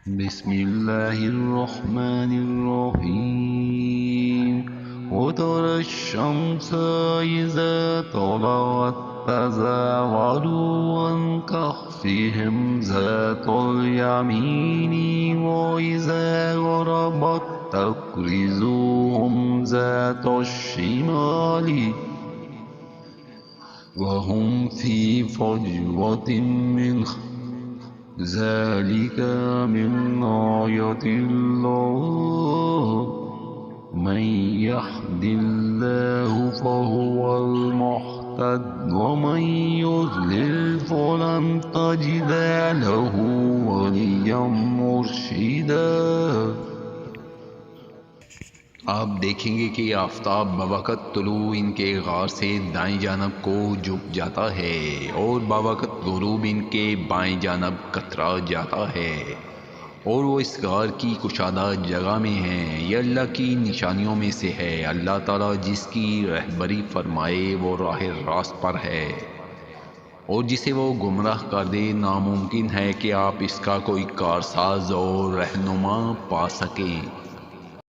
बिस्मिल्लाहिर्रहमानिर्रहीम। وترى الشمس إذا طلعت تزاور عن كهفهم ذات اليمين وإذا غربت تقرضهم ذات الشمال وهم في فجوة منه ذلك من آيات الله من يهد الله فهو المهتد ومن يضلل فلن تجد له وليا مرشدا। आप देखेंगे कि आफताब बवक़्त तुलू इनके गार से दाएं जानब को झुक जाता है और बवक़्त गुरूब इनके बाएं जानब कतरा जाता है, और वो इस गार की कुशादा जगह में है। ये अल्लाह की निशानियों में से है। अल्लाह ताला जिसकी रहबरी फरमाए वो राह रास्त पर है, और जिसे वो गुमराह कर दे नामुमकिन है कि आप इसका कोई कारसाज और रहनुमा पा सकें।